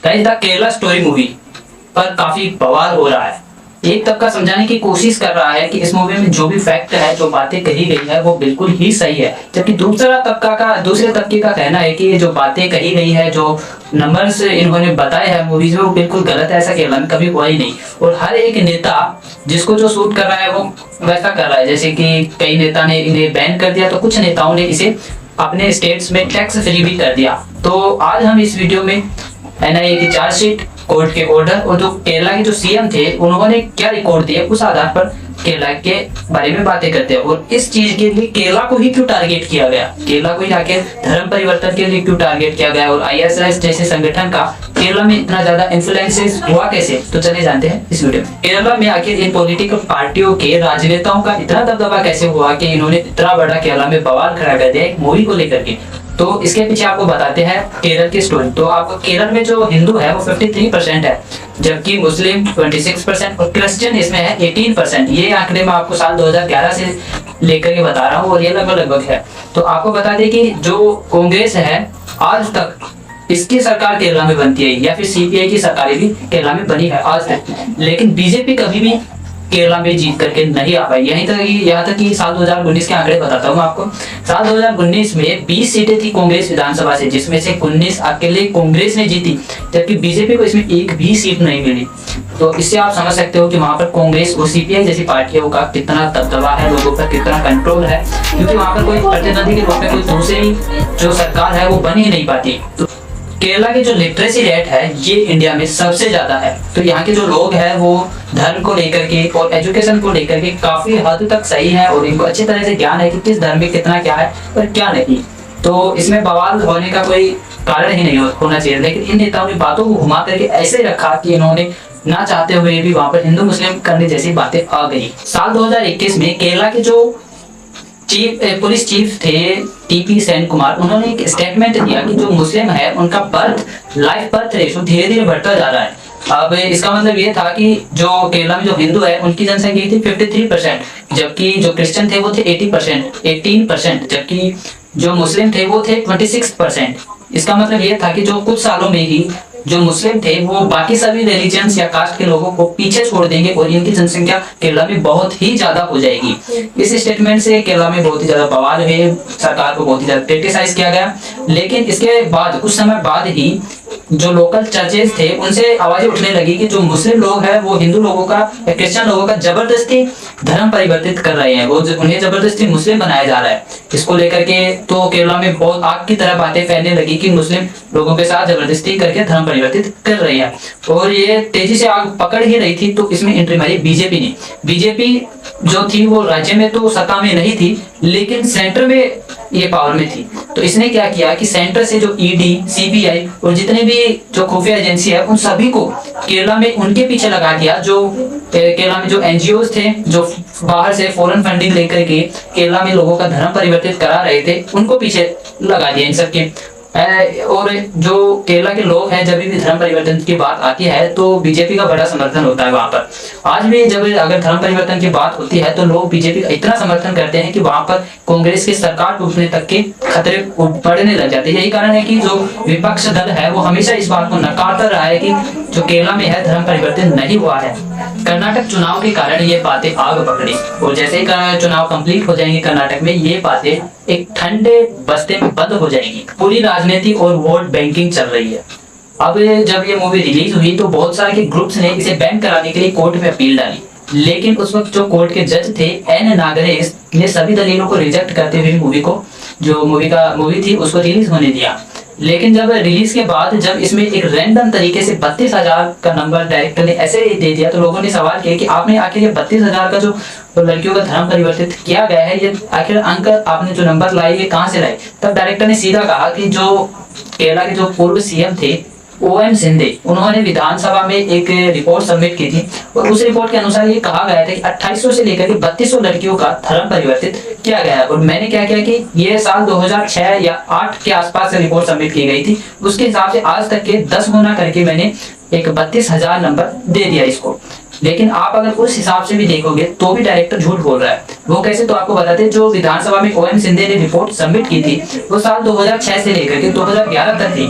Guys the Kerala story movie पर काफी बवाल हो रहा है। एक तबका समझाने की कोशिश कर रहा है कि इस मूवी में जो भी फैक्ट है, जो बातें कही गई है वो बिल्कुल ही सही है, जबकि दूसरे तबके का कहना है कि ये जो बातें कही गई है, जो नंबर्स इन्होंने बताए हैं मूवीज में, वो बिल्कुल गलत है। ऐसा केरला में कभी हुआ ही नहीं। और हर एक नेता जिसको जो सूट कर रहा है वो वैसा कर रहा है। जैसे कि कई नेता ने इन्हें बैन कर दिया, तो कुछ नेताओं ने इसे अपने स्टेट्स में टैक्स फ्री भी कर दिया। तो आज हम इस वीडियो में एनआईए की चार्जशीट, कोर्ट के ऑर्डर और जो केरला के जो सीएम थे उन्होंने क्या रिकॉर्ड दिया, उस आधार पर केरला के बारे में बातें करते हैं। और इस चीज के लिए केरला को ही क्यों टारगेट किया गया, केरला को ही आके धर्म परिवर्तन के लिए क्यों टारगेट किया गया, और आईएसआईएस जैसे संगठन का केरला में इतना ज्यादा इन्फ्लुएंसेस हुआ कैसे, तो चले जानते हैं इस वीडियो में। केरला में आखिर इन पॉलिटिकल पार्टियों के राजनेताओं का इतना दबदबा कैसे हुआ कि इन्होंने इतना बड़ा केरला में बवाल खड़ा कर दिया एक मूवी को लेकर के। तो इसके पीछे आपको बताते हैं केरल की स्टोरी। तो आपको केरल में जो हिंदू है वो 53% है, जबकि मुस्लिम 26% और क्रिश्चियन इसमें है 18%। ये आंकड़े मैं आपको साल 2011 से लेकर के बता रहा हूँ और ये लगभग है। तो आपको बता दें कि जो कांग्रेस है आज तक इसकी सरकार केरला में बनती है, या फिर सीपीआई की सरकारें भी केरला में बनी है आज तक, लेकिन बीजेपी कभी भी केरला में जीत करके नहीं आ पाई। यहाँ तक कि साल 2019 के आंकड़े बताता हूँ आपको। साल 2019 में 20 सीटें थी कांग्रेस विधानसभा से, जिसमें से 19 अकेले कांग्रेस ने जीती, जबकि बीजेपी को इसमें एक भी सीट नहीं मिली। तो इससे आप समझ सकते हो कि वहां पर कांग्रेस और सीपीआई जैसी पार्टियों का कितना दबदबा है, लोगों पर कितना कंट्रोल है, क्योंकि वहां पर कोई प्रतिद्वंदी के रूप में कोई दूसरी जो सरकार है वो बन ही नहीं पाती। तो केरला की जो लिटरेसी रेट है ये इंडिया में सबसे ज्यादा है। तो यहाँ के जो लोग हैं वो धर्म को लेकर के और एजुकेशन को लेकर के काफी हद तक सही है, और इनको अच्छी तरह से ज्ञान है कि किस धर्म में कितना क्या है और क्या नहीं। तो इसमें बवाल होने का कोई कारण ही नहीं होना चाहिए, लेकिन इन नेताओं ने बातों को घुमा करके ऐसे रखा कि इन्होंने ना चाहते हुए भी वहां पर हिंदू मुस्लिम करने जैसी बातें आ गई। साल 2021 में केरला के जो पुलिस चीफ थे टीपी सेन कुमार, उन्होंने एक स्टेटमेंट दिया कि जो मुस्लिम है उनका लाइफ बर्थ रेशो धीरे धीरे बढ़ता जा रहा है। अब इसका मतलब ये था कि जो केरला में जो हिंदू है उनकी जनसंख्या थी 53%, जबकि जो क्रिश्चियन थे वो थे 18%, जबकि जो मुस्लिम थे वो थे 26%। इसका मतलब ये था कि जो कुछ सालों में ही जो मुस्लिम थे वो बाकी सभी रिलीजन्स या कास्ट के लोगों को पीछे छोड़ देंगे और इनकी जनसंख्या केरला में बहुत ही ज्यादा हो जाएगी। इस स्टेटमेंट से केरला में बहुत ही ज्यादा बवाल हुए, सरकार को बहुत ही ज्यादा क्रिटिसाइज किया गया। लेकिन इसके बाद कुछ समय बाद ही जो लोकल चर्चेज थे उनसे आवाजें उठने लगी कि जो मुस्लिम लोग हैं वो हिंदू लोगों का या क्रिश्चियन लोगों का जबरदस्ती धर्म परिवर्तित कर रहे हैं, वो उन्हें जबरदस्ती मुस्लिम बनाया जा रहा है। इसको लेकर के तो केरला में बहुत आग की तरह बातें फैलने लगी कि मुस्लिम लोगों के साथ जबरदस्ती करके धर्म परिवर्तित कर रही है, और ये तेजी से आग पकड़ ही रही थी। तो इसमें एंट्री मारी बीजेपी ने। बीजेपी जो थी वो राज्य में तो सत्ता में नहीं थी, लेकिन सेंटर में ये पावर में थी। तो इसने क्या किया कि सेंटर से जो ईडी, सीबीआई और जितने भी जो खुफिया एजेंसी है उन सभी को केरला में उनके पीछे लगा दिया। जो केरला में जो एनजीओज थे जो बाहर से फॉरेन फंडिंग लेकर के केरला में लोगों का धर्म परिवर्तित करा रहे थे, उनको पीछे लगा दिया इन सबके। और जो केरला के लोग हैं, जब भी धर्म परिवर्तन की बात आती है तो बीजेपी का बड़ा समर्थन होता है वहां पर। आज भी जब अगर धर्म परिवर्तन की बात होती है तो लोग बीजेपी का इतना समर्थन करते हैं कि वहां पर कांग्रेस की सरकार टूटने तक के खतरे बढ़ने लग जाते हैं। यही कारण है कि जो विपक्ष दल है वो हमेशा इस बात को नकारता रहा है कि जो केरला में है धर्म परिवर्तन नहीं हुआ है। कर्नाटक चुनाव के कारण ये बातें आग पकड़ी, और जैसे ही चुनाव कंप्लीट हो जाएंगे कर्नाटक में, ये बातें एक ठंडे बस्ते में बंद हो जाएगी। पूरी राजनीति और वोट बैंकिंग चल रही है। अब जब ये मूवी रिलीज हुई तो बहुत सारे के ग्रुप्स ने इसे बैन कराने के लिए कोर्ट में अपील डाली, लेकिन उस वक्त जो कोर्ट के जज थे एन नागरेश ने सभी दलीलों को रिजेक्ट करते हुए मूवी थी उसको रिलीज होने दिया। लेकिन जब रिलीज के बाद जब इसमें एक रैंडम तरीके से 32,000 का नंबर डायरेक्टर ने ऐसे ही दे दिया, तो लोगों ने सवाल किया कि आपने आखिर ये 32,000 का जो लड़कियों का धर्म परिवर्तित किया गया है, ये आखिर अंक आपने जो नंबर लाए ये कहाँ से लाए। तब डायरेक्टर ने सीधा कहा कि जो केरला के जो पूर्व सीएम थे ओएम सिंधे, उन्होंने विधानसभा में एक रिपोर्ट सबमिट की थी, और उस रिपोर्ट के अनुसार ये कहा गया था कि 2800 से लेकर के 3200 लड़कियों का धर्म परिवर्तित किया गया है। और मैंने क्या किया कि ये साल 2006 या 8 के आसपास से रिपोर्ट सबमिट की गई थी, उसके हिसाब से आज तक के 10 गुना करके मैंने एक 32,000 नंबर दे दिया इसको। लेकिन आप अगर उस हिसाब से भी देखोगे तो भी डायरेक्टर झूठ बोल रहा है। वो कैसे, तो आपको बताते हैं, जो विधानसभा में ओएम सिंधे ने रिपोर्ट सबमिट की थी वो साल 2006 से लेकर के 2011 तक थी।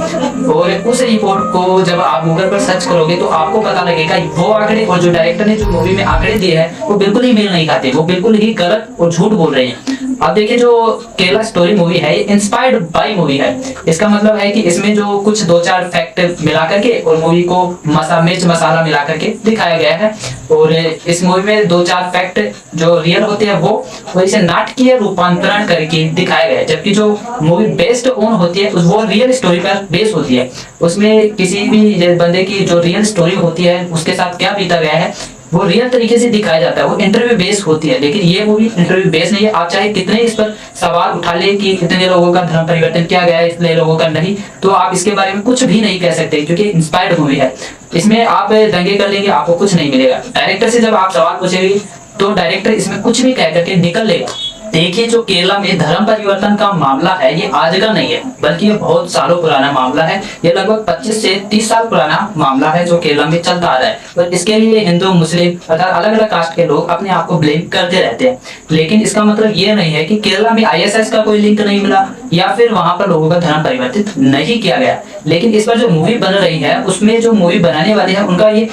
और उस रिपोर्ट को जब आप गूगल पर सर्च करोगे तो आपको पता लगेगा वो आंकड़े और जो डायरेक्टर ने जो मूवी में आंकड़े दिए हैं वो बिल्कुल ही मेल नहीं खाते, वो बिल्कुल ही गलत और झूठ बोल रहे हैं। अब देखिए जो केरला स्टोरी मूवी है ये इंस्पायर्ड बाय मूवी है। इसका मतलब है कि इसमें जो कुछ 2-4 फैक्ट मिला करके और मूवी को मिर्च मसाला मिला करके दिखाया गया है। और इस मूवी में 2-4 फैक्ट जो रियल होते हैं वो इसे नाटकीय रूपांतरण करके दिखाया गया है, जबकि जो मूवी बेस्ड ऑन होती है वो रियल स्टोरी पर बेस होती है। उसमें किसी भी बंदे की जो रियल स्टोरी होती है उसके साथ क्या बीता गया है वो रियल तरीके से दिखाया जाता है, वो इंटरव्यू बेस होती है। लेकिन ये मूवी इंटरव्यू बेस नहीं है। आप चाहे कितने इस पर सवाल उठा ले कि इतने लोगों का धर्म परिवर्तन किया गया है, इतने लोगों का नहीं, तो आप इसके बारे में कुछ भी नहीं कह सकते क्योंकि इंस्पायर्ड मूवी है। इसमें आप दंगे कर लेंगे, आपको कुछ नहीं मिलेगा। डायरेक्टर से जब आप सवाल पूछेंगे तो डायरेक्टर इसमें कुछ भी कह करके निकल लेगा। देखिए जो केरला में धर्म परिवर्तन का मामला है ये आज का नहीं है, बल्कि ये बहुत सालों पुराना मामला है। ये लगभग 25 से 30 साल पुराना मामला है जो केरला में चलता आ रहा है। और इसके लिए हिंदू मुस्लिम अर्थात अलग अलग कास्ट के लोग अपने आप को ब्लेम करते रहते हैं। लेकिन इसका मतलब ये नहीं है कि केरला में आईएसआईएस का कोई लिंक नहीं मिला या फिर वहां पर लोगों का धर्म परिवर्तित नहीं किया गया। लेकिन इस पर जो मूवी बन रही है उसमें जो मूवी बनाने वाले हैं उनका ये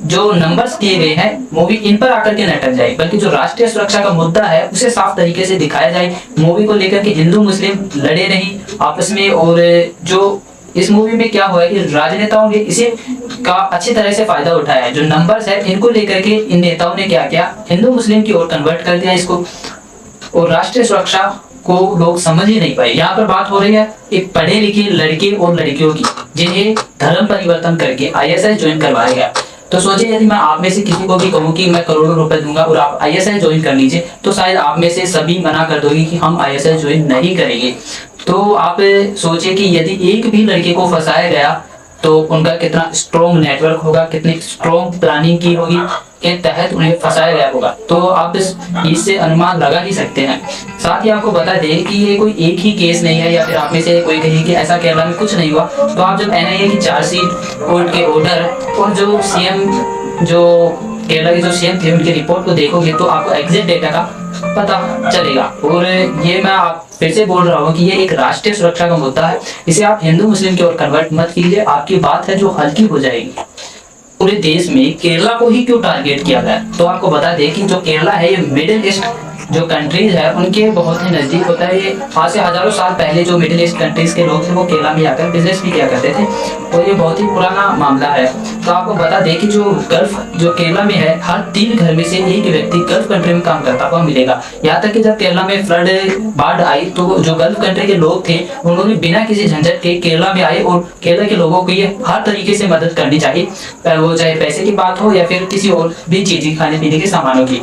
जो नंबर्स दिए गए हैं मूवी इन पर आकर के न अटक जाए, बल्कि जो राष्ट्रीय सुरक्षा का मुद्दा है उसे साफ तरीके से दिखाया जाए। मूवी को लेकर के हिंदू मुस्लिम लड़े नहीं आपस में। और जो इस मूवी में क्या हुआ है कि राजनेताओं ने इसे का अच्छी तरह से फायदा उठाया है। जो नंबर्स है इनको लेकर के इन नेताओं ने क्या किया, हिंदू मुस्लिम की ओर कन्वर्ट कर दिया इसको, और राष्ट्रीय सुरक्षा को लोग समझ ही नहीं पाए। यहाँ पर बात हो रही है एक पढ़े लिखे लड़के और लड़कियों की जिन्हें धर्म परिवर्तन करके आईएसआईएस ज्वाइन करवाया गया। तो सोचिए यदि मैं आप में से किसी को भी कहूँ कि मैं करोड़ों रुपए दूंगा और आप आईएसआईएस ज्वाइन कर लीजिए, तो शायद आप में से सभी मना कर दोगे कि हम आईएसआईएस ज्वाइन नहीं करेंगे। तो आप सोचिए कि यदि एक भी लड़के को फंसाया गया तो उनका कितना स्ट्रॉन्ग नेटवर्क होगा, कितनी स्ट्रॉन्ग प्लानिंग की होगी के तहत उन्हें फंसाया गया होगा। तो आप इससे अनुमान लगा ही सकते हैं। साथ ही आपको बता दें कि ये कोई एक ही केस नहीं है या फिर आप में से कोई कहे कि ऐसा केरला में कुछ नहीं हुआ। तो आप जब एनआईए की चार्जशीट, कोर्ट के ऑर्डर और जो सीएम जो केरला के जो सीएम थे उनकी रिपोर्ट को देखोगे तो आपको एग्जैक्ट डेटा का पता चलेगा। और ये मैं आप फिर से बोल रहा हूँ कि ये एक राष्ट्रीय सुरक्षा का मुद्दा है, इसे आप हिंदू मुस्लिम की ओर कन्वर्ट मत कीजिए। आपकी बात है जो हल्की हो जाएगी। पूरे देश में केरला को ही क्यों टारगेट किया गया, तो आपको बता दें कि जो केरला है ये मिडिल ईस्ट जो कंट्रीज है उनके बहुत ही नजदीक होता है। ये आज से हजारों साल पहले जो मिडिल ईस्ट कंट्रीज के लोग थे वो केरला में आकर बिजनेस भी किया करते थे और ये बहुत ही पुराना मामला है। तो आपको बता दें कि जो गल्फ जो केरला में है हर 3 घर में से एक व्यक्ति गल्फ कंट्री में काम करता हुआ मिलेगा। यहाँ तक कि जब केरला में फ्लड बाढ़ आई तो जो गल्फ कंट्री के लोग थे उन्होंने बिना किसी झंझट के केरला में आए और केरला के लोगों को ये हर तरीके से मदद करनी चाहिए, वो चाहे पैसे की बात हो या फिर किसी और भी चीज खाने पीने के सामानों की।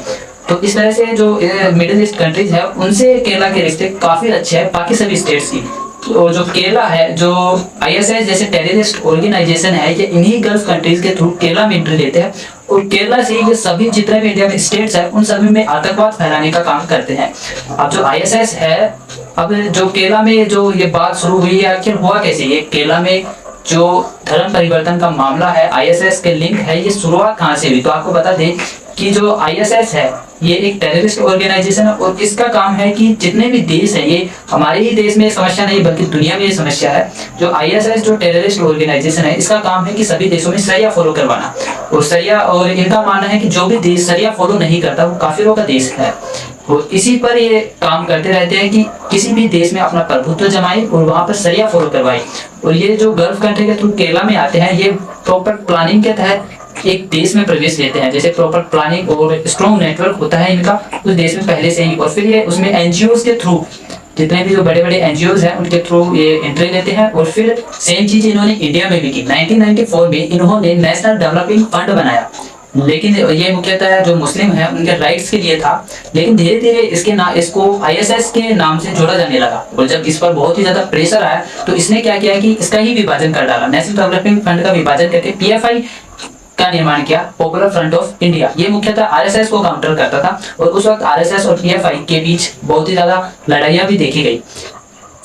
तो इस तरह से जो मिडिल ईस्ट कंट्रीज है उनसे केरला के रिश्ते काफी अच्छे हैं बाकी सभी स्टेट्स की। तो जो केरला है जो आईएसआईएस जैसे टेररिस्ट ऑर्गेनाइजेशन है ये इन्हीं गल्फ कंट्रीज के थ्रू केरला में एंट्री लेते हैं और केरला से ये सभी जितने भी इंडिया में स्टेट्स है उन सभी में आतंकवाद फैलाने का काम करते हैं। अब जो आईएसआईएस है, अब जो केरला में जो ये बात शुरू हुई है आखिर हुआ कैसे, ये केरला में जो धर्म परिवर्तन का मामला है आईएसआईएस के लिंक है, ये शुरुआत कहाँ से हुई। तो आपको बता दें कि जो आईएसआईएस है ये एक टेररिस्ट ऑर्गेनाइजेशन है और इसका काम है कि जितने भी देश हैं, ये हमारे ही देश में समस्या नहीं बल्कि दुनिया में ये समस्या है। जो आईएसआईएस जो टेररिस्ट ऑर्गेनाइजेशन है इसका काम है कि सभी देशों में शरिया फॉलो करवाना और शरिया, और इनका मानना है कि जो भी देश शरिया फॉलो नहीं करता वो काफिरों का देश है। तो इसी पर ये काम करते रहते हैं कि किसी भी देश में अपना प्रभुत्व जमाए और वहां पर शरिया फॉलो करवाए। और ये जो गल्फ कंट्री के थ्रू केरला में आते हैं ये प्रॉपर प्लानिंग के तहत एक देश में प्रवेश लेते हैं। जैसे प्रॉपर प्लानिंग और स्ट्रॉन्ग नेटवर्क होता है इनका उस देश में पहले से ही, और फिर ये उसमें एनजीओज के थ्रू जितने भी जो बड़े बड़े एनजीओज हैं उनके थ्रू ये एंट्री लेते हैं। और फिर सेम चीज इन्होंने इंडिया में भी की। 1994 में इन्होंने नेशनल डेवलपिंग फंड बनाया, लेकिन ये मुख्यतः जो मुस्लिम है उनके राइट्स के लिए था। लेकिन धीरे धीरे इसको आईएसआईएस के नाम से जोड़ा जाने लगा और जब इस पर बहुत ही ज्यादा प्रेशर आया तो इसने क्या किया कि इसका ही विभाजन कर डाला। नेशनल डेवलपमेंट फंड का विभाजन करके पीएफआई का निर्माण किया, पॉपुलर फ्रंट ऑफ इंडिया। ये मुख्यतः आरएसएस को काउंटर करता था और उस वक्त आरएसएस और पीएफआई के बीच बहुत ही ज्यादा लड़ाइयां भी देखी गई।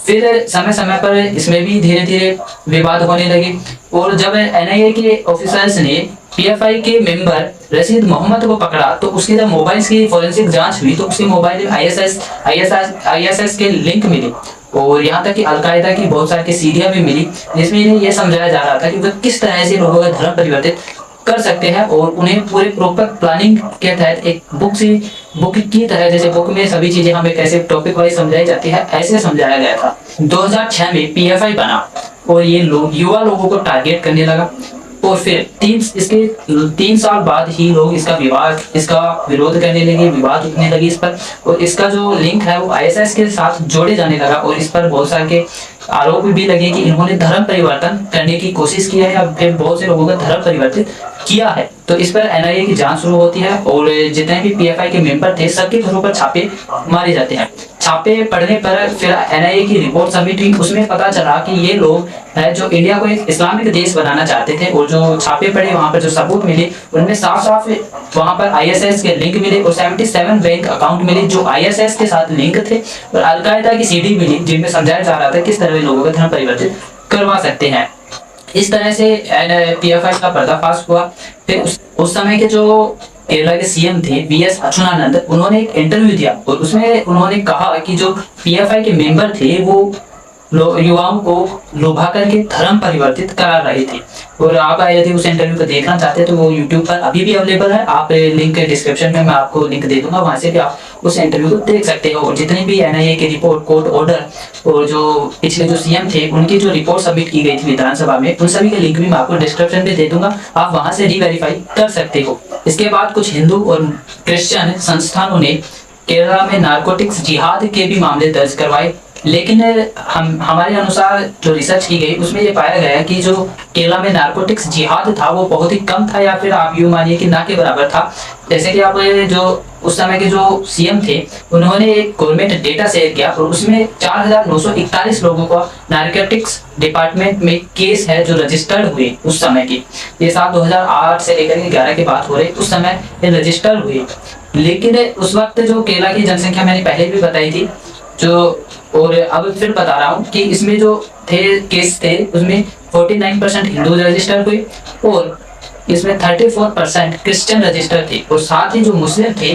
फिर समय समय पर इसमें भी धीरे धीरे विवाद होने लगे, और जब एनआईए के ऑफिसर्स ने पीएफआई के मेंबर रशीद मोहम्मद को पकड़ा तो उसके जब मोबाइल की फॉरेंसिक जांच हुई तो उसके मोबाइल में आईएसएस के लिंक मिले, और यहाँ तक कि अलकायदा की बहुत सारी सीढ़ियां भी मिली, जिसमें इन्हें यह समझाया जा रहा था कि वह किस तरह से लोगों का धर्म परिवर्तित कर सकते हैं, और उन्हें पूरे प्रॉपर प्लानिंग के तहत एक बुक की तरह, जैसे बुक में सभी चीजें हमें कैसे टॉपिक वाइज समझाई जाती है, ऐसे समझाया गया था। 2006 में पीएफआई बना और ये लोग युवा लोगों को टारगेट करने लगा, और फिर 3 साल बाद ही लोग इसका विरोध करने लगे, विवाद उठने लगी इस पर, और इसका जो लिंक है वो आईएसआईएस के साथ जोड़े जाने लगा, और इस पर बहुत सारे आरोप भी लगे कि इन्होंने धर्म परिवर्तन करने की कोशिश की है या फिर बहुत से लोगों का धर्म परिवर्तित किया है। तो इस पर एनआईए की जांच शुरू होती है, और जितने भी पीएफआई के मेंबर थे सबके घरों पर छापे मारे जाते हैं। छापे पड़ने पर फिर एनआईए की रिपोर्ट सबमिट हुई, उसमें पता चला कि ये लोग है जो इंडिया को एक इस्लामिक देश बनाना चाहते थे, और जो छापे पड़े वहां पर जो सबूत मिले उनमें साफ साफ वहां पर आईएसएस के लिंक मिले, और 77 बैंक अकाउंट मिले जो आईएसएस के साथ लिंक थे, और अलकायदा की सीडी मिली जिनमें समझाया जा रहा था किस तरह लोगों का धर्म परिवर्तित करवा सकते हैं। इस तरह से पीएफआई का पर्दाफाश हुआ। फिर उस समय के जो केरला के सीएम थे वीएस अच्युतानंद, उन्होंने एक इंटरव्यू दिया और उसमें उन्होंने कहा कि जो पीएफआई के मेंबर थे वो युवाओं को लुभा करके धर्म परिवर्तित करा रहे थे। और आप यदि उस इंटरव्यू को देखना चाहते हैं तो वो यूट्यूब पर अभी भी अवेलेबल है, आप लिंक डिस्क्रिप्शन में मैं आपको लिंक दे दूंगा, वहां से भी आप उस इंटरव्यू को देख सकते हो। और जितनी भी एनआईए की रिपोर्ट, कोर्ट ऑर्डर और जो पिछले जो सीएम थे उनकी जो रिपोर्ट सबमिट की गई थी विधानसभा में, उन सभी के लिंक भी मैं आपको डिस्क्रिप्शन में दे दूंगा, आप वहां से रीवेरीफाई कर सकते हो। इसके बाद कुछ हिंदू और क्रिश्चियन संस्थानों ने केरला में नारकोटिक्स जिहाद के भी मामले दर्ज करवाए, लेकिन हमारे अनुसार जो रिसर्च की गई उसमें ये पाया गया कि जो केरला में नारकोटिक्स जिहाद था वो बहुत ही कम था, या फिर आप यूँ मानिए कि ना के बराबर था। जैसे कि आप जो उस समय के जो सीएम थे उन्होंने एक गवर्नमेंट डेटा शेयर किया और उसमें 4941 लोगों को नारकोटिक्स डिपार्टमेंट में केस है जो रजिस्टर्ड हुए उस समय की। ये साल 2008 से लेकर के 11 की बात हो रही, उस समय ये रजिस्टर्ड हुए। लेकिन उस वक्त जो केरला की जनसंख्या मैंने पहले भी बताई थी जो, और अब फिर बता रहा हूँ कि इसमें जो केस थे उसमें 49% हिंदू रजिस्टर हुए और इसमें 34% क्रिश्चियन रजिस्टर थे, और साथ ही जो मुस्लिम थे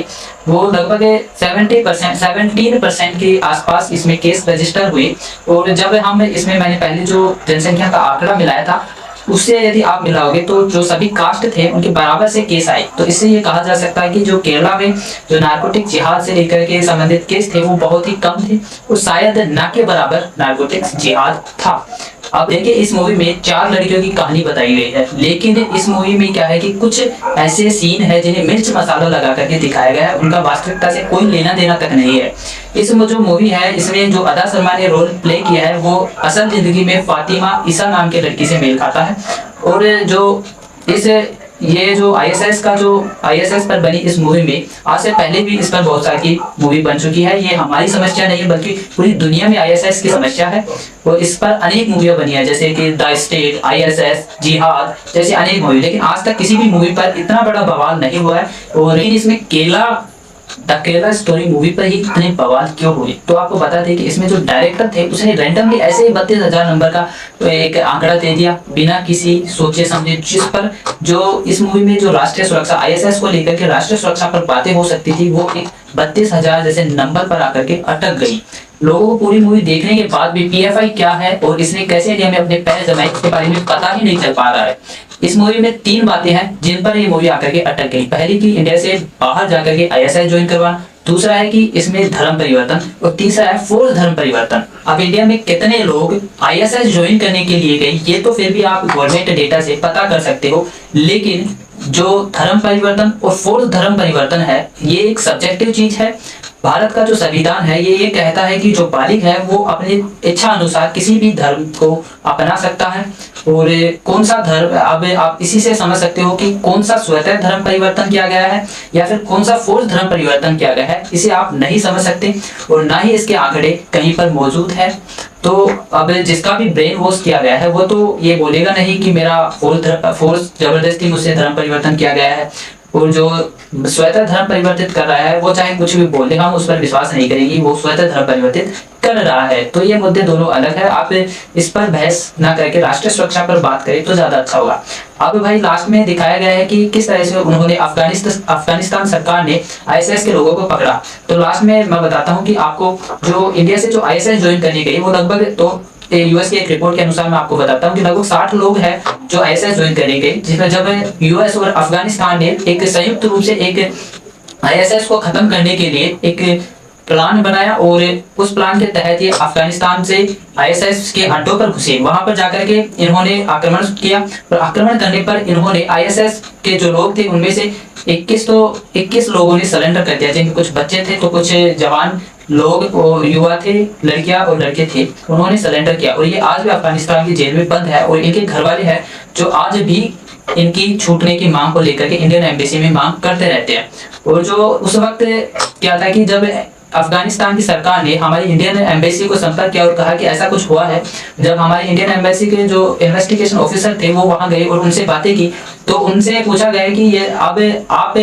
वो लगभग 17% के आसपास इसमें केस रजिस्टर हुए। और जब हम इसमें मैंने पहले जो जनसंख्या का आंकड़ा मिलाया था उससे यदि आप मिलाओगे तो जो सभी कास्ट थे उनके बराबर से केस आए, तो इससे ये कहा जा सकता है कि जो केरला में जो नारकोटिक जिहाद से लेकर के संबंधित केस थे वो बहुत ही कम थे, और शायद ना के बराबर नारकोटिक्स जिहाद था। अब देखिए इस मूवी में 4 लड़कियों की कहानी बताई गई है, लेकिन इस मूवी में क्या है कि कुछ ऐसे सीन है जिन्हें मिर्च मसाला लगा करके दिखाया गया है, उनका वास्तविकता से कोई लेना देना तक नहीं है। इस जो मूवी है इसमें जो अदा शर्मा ने रोल प्ले किया है वो असल जिंदगी में फातिमा ईसा नाम के लड़की से मेल खाता है, और जो ये जो आईएसएस पर बनी इस मूवी में आज से पहले भी इस पर बहुत सारी मूवी बन चुकी है। ये हमारी समस्या नहीं है बल्कि पूरी दुनिया में आईएसएस की समस्या है, और इस पर अनेक मूवियां बनी है जैसे कि द स्टेट, आईएसएस, जिहाद जैसी अनेक मूवी, लेकिन आज तक किसी भी मूवी पर इतना बड़ा बवाल नहीं हुआ है। और लेकिन इसमें द केरला स्टोरी मूवी पर ही इतने बवाल क्यों हुए, तो आपको बता दें कि इसमें जो डायरेक्टर थे उसने रैंडमली ऐसे ही 32,000 नंबर का एक आंकड़ा दे दिया बिना किसी सोचे समझे, जिस पर जो इस मूवी में जो राष्ट्रीय सुरक्षा आईएसएस को लेकर के राष्ट्रीय सुरक्षा पर बातें हो सकती थी वो एक 32,000 जैसे नंबर पर आकर के अटक गई। लोगों को पूरी मूवी देखने के बाद भी पीएफआई क्या है और इसने कैसे इंडिया में अपने पैर जमाए इसके बारे में पता ही नहीं चल पा रहा है। इस मूवी में 3 बातें हैं जिन पर ये मूवी आकर के अटक गई। पहली की इंडिया से बाहर जाकर के आईएसआई ज्वाइन करवाना, दूसरा है कि इसमें धर्म परिवर्तन, और तीसरा है फोर्स धर्म परिवर्तन। अब इंडिया में कितने लोग आईएसआई ज्वाइन करने के लिए गए ये तो फिर भी आप गवर्नमेंट डेटा से पता कर सकते हो, लेकिन जो धर्म परिवर्तन और फोर्स धर्म परिवर्तन है ये एक सब्जेक्टिव चीज है। भारत का जो संविधान है ये कहता है कि जो बालिग है वो अपनी इच्छा अनुसार किसी भी धर्म को अपना सकता है, और कौन सा धर्म, अब आप इसी से समझ सकते हो कि कौन सा स्वतः धर्म परिवर्तन किया गया है या फिर कौन सा फोर्स धर्म परिवर्तन किया गया है, इसे आप नहीं समझ सकते और ना ही इसके आंकड़े कहीं पर मौजूद है। तो अब जिसका भी ब्रेन वॉश किया गया है वो तो ये बोलेगा नहीं कि मेरा फोर्स जबरदस्ती मुझसे धर्म परिवर्तन किया गया है, और जो स्वतः धर्म परिवर्तित कर रहा है वो चाहे कुछ भी बोल दे हम उस पर विश्वास नहीं करेंगे, वो स्वतः धर्म परिवर्तित कर कर रहा है। तो ये मुद्दे दोनों अलग है, आप इस पर बहस ना करके राष्ट्रीय सुरक्षा पर बात करें तो ज्यादा अच्छा होगा। अब भाई लास्ट में दिखाया गया है कि किस तरह से उन्होंने अफगानिस्तान सरकार ने आईएसआईएस के लोगों को पकड़ा। तो लास्ट में मैं बताता हूँ कि आपको जो इंडिया से जो आईएसआईएस ज्वाइन करने गई वो लगभग, तो यूएस की एक रिपोर्ट के अनुसार मैं आपको बताता हूँ कि लगभग 60 लोग हैं जो आईएसआईएस ज्वाइन करने गए, जिसमें जब यूएस और अफगानिस्तान ने एक संयुक्त रूप से एक आईएसआईएस को खत्म करने के लिए एक प्लान बनाया और उस प्लान के तहत ये अफगानिस्तान से आईएसआईएस के अड्डों पर घुसे। वहां पर जाकर के इन्होंने आक्रमण किया और आक्रमण करने पर इन्होंने आईएसआईएस के जो लोग थे उनमें से 21 लोगों ने सरेंडर कर दिया, जिनके कुछ बच्चे थे तो कुछ जवान लोग और युवा थे, लड़कियां और लड़के थे, उन्होंने सरेंडर किया। और ये आज भी अफगानिस्तान की जेल में बंद है और इनके घर वाले हैं जो आज भी इनकी छूटने की मांग को लेकर के इंडियन एम्बेसी में मांग करते रहते हैं। और जो उस वक्त क्या था कि जब अफगानिस्तान की सरकार ने हमारी इंडियन एम्बेसी को संपर्क किया और कहा कि ऐसा कुछ हुआ है, जब हमारे इंडियन एम्बेसी के जो इन्वेस्टिगेशन ऑफिसर थे वो वहां गए और उनसे बातें की, तो उनसे पूछा गया कि ये अब आप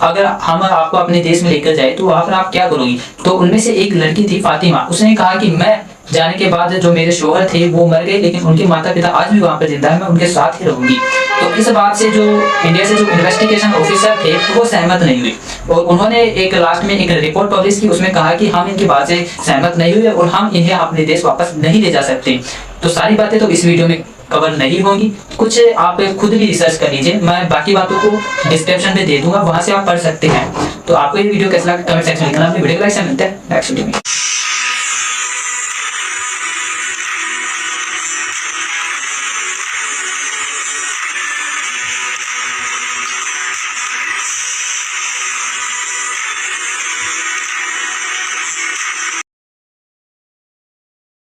अगर हम आपको अपने देश में लेकर जाए तो वहां पर आप क्या करोगी। तो उनमें से एक लड़की थी फातिमा, उसने कहा कि मैं जाने के बाद जो मेरे शोहर थे वो मर गए, लेकिन उनके माता पिता आज भी वहां पर जिंदा है, मैं उनके साथ ही रहूंगी। तो इस बात से जो इंडिया से जो इन्वेस्टिगेशन ऑफिसर थे वो सहमत नहीं हुए और उन्होंने एक लास्ट में एक रिपोर्ट पब्लिश की, उसमें कहा कि हम इनकी बात से सहमत नहीं हुए और हम इन्हें अपने देश वापस नहीं ले जा सकते। तो सारी बातें तो इस वीडियो में कवर नहीं होंगी, कुछ आप खुद भी रिसर्च कर लीजिए, मैं बाकी बातों को डिस्क्रिप्शन में दे दूंगा, वहां से आप पढ़ सकते हैं। तो आपको ये वीडियो कैसा लगा कमेंट सेक्शन में लिखना, अपनी वीडियो को लाइक से मिलते हैं नेक्स्ट वीडियो में।